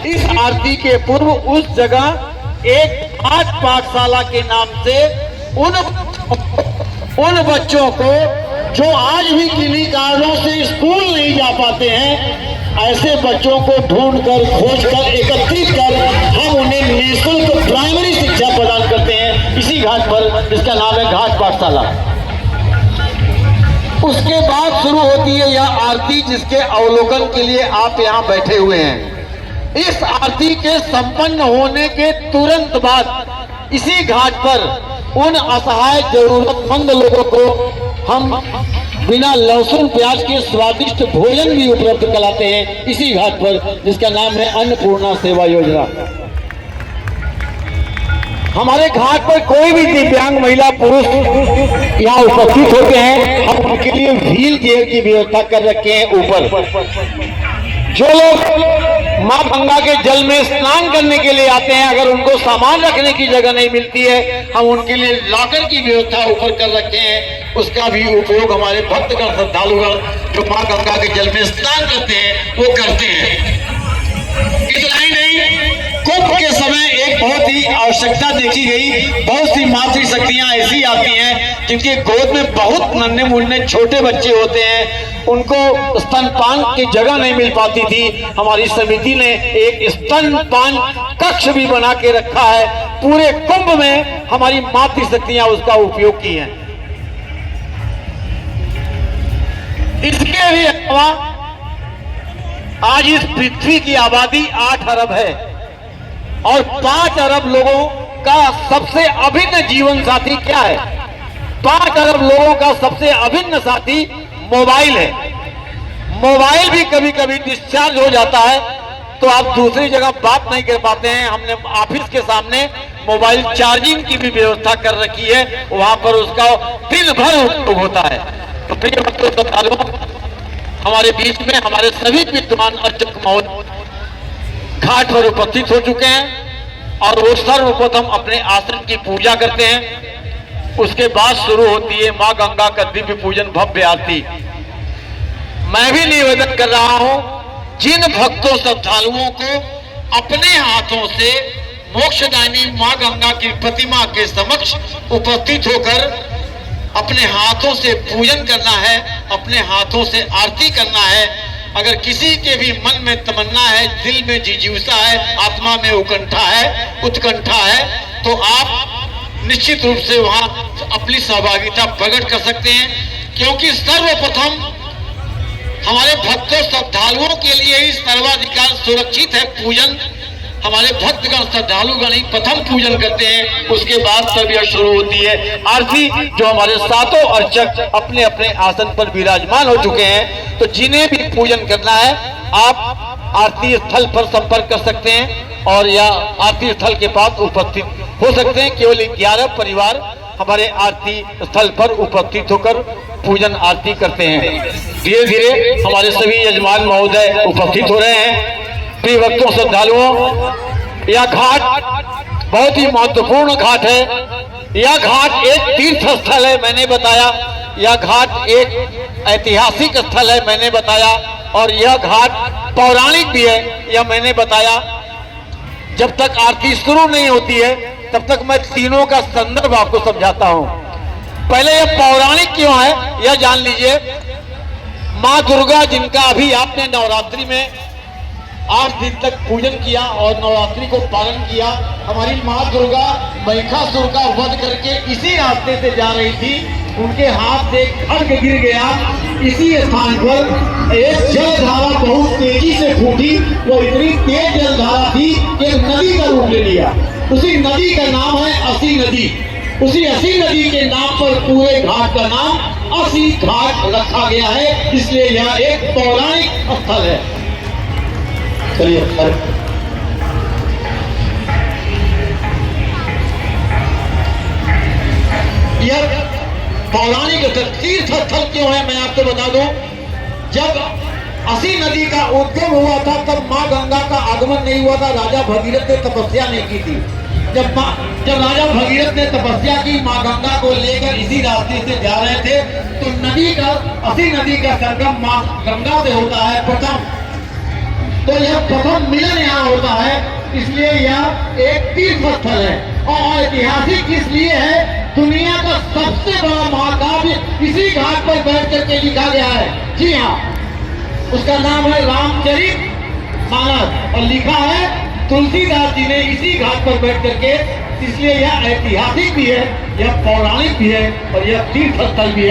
इस आरती के पूर्व उस जगह एक आज पाठशाला के नाम से उन बच्चों को जो आज भी किन्हीं कारणों से स्कूल नहीं जा पाते हैं, ऐसे बच्चों को ढूंढकर खोजकर एकत्रित कर हम उन्हें निःशुल्क प्राइमरी शिक्षा प्रदान करते हैं इसी घाट पर, जिसका नाम है घाट पाठशाला। उसके बाद शुरू होती है यह आरती, जिसके अवलोकन के लिए आप यहाँ बैठे हुए हैं। इस आरती के संपन्न होने के तुरंत बाद इसी घाट पर उन असहाय जरूरतमंद लोगों को हम बिना लहसुन प्याज के स्वादिष्ट भोजन भी उपलब्ध कराते हैं इसी घाट पर, जिसका नाम है अन्नपूर्णा सेवा योजना। हमारे घाट पर कोई भी दिव्यांग महिला पुरुष यहाँ उपस्थित होते हैं, हम उनके लिए व्हील चेयर की व्यवस्था कर रखे हैं ऊपर। जो लोग मां गंगा के जल में स्नान करने के लिए आते हैं, अगर उनको सामान रखने की जगह नहीं मिलती है, हम उनके लिए लॉकर की व्यवस्था ऊपर कर रखे हैं। उसका भी उपयोग हमारे भक्तगण श्रद्धालुगण जो मां गंगा के जल में स्नान करते हैं वो करते हैं। इतना ही नहीं, कुंभ के समय एक बहुत ही आवश्यकता देखी गई। बहुत सी मातृ शक्तियां ऐसी आती हैं जिनके गोद में बहुत नन्हे मुन्ने छोटे बच्चे होते हैं, उनको स्तनपान की जगह नहीं मिल पाती थी। हमारी समिति ने एक स्तनपान कक्ष भी बना के रखा है। पूरे कुंभ में हमारी मातृ शक्तियां उसका उपयोग की हैं। इसके भी अलावा आज इस पृथ्वी की आबादी 8 अरब है और 5 अरब लोगों का सबसे अभिन्न जीवन साथी क्या है? 5 अरब लोगों का सबसे अभिन्न साथी मोबाइल है। मोबाइल भी कभी कभी डिस्चार्ज हो जाता है तो आप दूसरी जगह बात नहीं कर पाते हैं। हमने ऑफिस के सामने मोबाइल चार्जिंग की भी व्यवस्था कर रखी है, वहां पर उसका दिन भर उपयोग होता है। तो प्रिय भक्तों, हमारे बीच में हमारे सभी विद्वान अर्चक महोदय घाट पर उपस्थित हो चुके हैं और वो सर्वप्रथम अपने आसन की पूजा करते हैं। उसके बाद शुरू होती है मां गंगा का दिव्य पूजन, भव्य आरती। मैं भी निवेदन कर रहा हूं, जिन भक्तों श्रद्धालुओं को अपने हाथों से मोक्षदायिनी मां गंगा की प्रतिमा के समक्ष उपस्थित होकर अपने हाथों से पूजन करना है, अपने हाथों से आरती करना है। अगर किसी के भी मन में तमन्ना है, दिल में जिज्ञासा है, आत्मा में उत्कंठा है, तो आप निश्चित रूप से वहां अपनी सहभागिता प्रकट कर सकते हैं। क्योंकि सर्वप्रथम हमारे भक्तों श्रद्धालुओं के लिए ही सर्वाधिकार सुरक्षित है पूजन। हमारे भक्तगण श्रद्धालुगण ही प्रथम पूजन करते हैं, उसके बाद तब यह शुरू होती है आरती, जो हमारे सातों अर्चक अपने अपने आसन पर विराजमान हो चुके हैं। तो जिन्हें भी पूजन करना है आप आरती स्थल पर संपर्क कर सकते हैं और या आरती स्थल के पास उपस्थित हो सकते हैं। केवल 11 परिवार हमारे आरती स्थल पर उपस्थित होकर पूजन आरती करते हैं। धीरे धीरे हमारे सभी यजमान महोदय उपस्थित हो रहे हैं। प्रिय भक्तों श्रद्धालुओं, यह घाट बहुत ही महत्वपूर्ण घाट है। यह घाट एक तीर्थ स्थल है, मैंने बताया। यह घाट एक ऐतिहासिक स्थल है, मैंने बताया। और यह घाट पौराणिक भी है, यह मैंने बताया। जब तक आरती शुरू नहीं होती है तब तक मैं तीनों का संदर्भ आपको समझाता हूं। पहले यह पौराणिक क्यों है यह जान लीजिए। मां दुर्गा, जिनका अभी आपने नवरात्रि में 8 दिन तक पूजन किया और नवरात्रि को पालन किया, हमारी मां दुर्गा महिषासुर का वध करके इसी रास्ते से जा रही थी। उनके हाथ से खड्ग गिर गया। इसी स्थान पर एक जलधारा बहुत तेजी से फूटी। वो इतनी तेज जलधारा थी कि नदी का रूप ले लिया। उसी नदी का नाम है असी नदी। उसी असी नदी के नाम पर पूरे घाट का नाम असी घाट रखा गया है, इसलिए यह एक पौराणिक स्थल है। चलिए यह पौराणिक तीर्थ स्थल क्यों है मैं आपको बता दूं। जब असी नदी का उद्गम हुआ था तब मां गंगा का आगमन नहीं हुआ था, राजा भगीरथ ने तपस्या नहीं की थी। जब राजा भगीरथ ने तपस्या की, मां गंगा को लेकर इसी रास्ते से जा रहे थे, तो नदी का असी नदी का संगम मां गंगा से होता है प्रथम। तो यह प्रथम मिलन यहाँ होता इसलिए यह एक तीर्थ स्थल है। और ऐतिहासिक इसलिए है, दुनिया का सबसे बड़ा महाकाव्य इसी घाट पर बैठ करके लिखा गया है। जी हाँ, उसका नाम है रामचरित मानस और लिखा है तुलसीदास जी ने इसी घाट पर बैठ करके। इसलिए यह ऐतिहासिक भी है, यह पौराणिक भी है और यह तीर्थ स्थल भी है।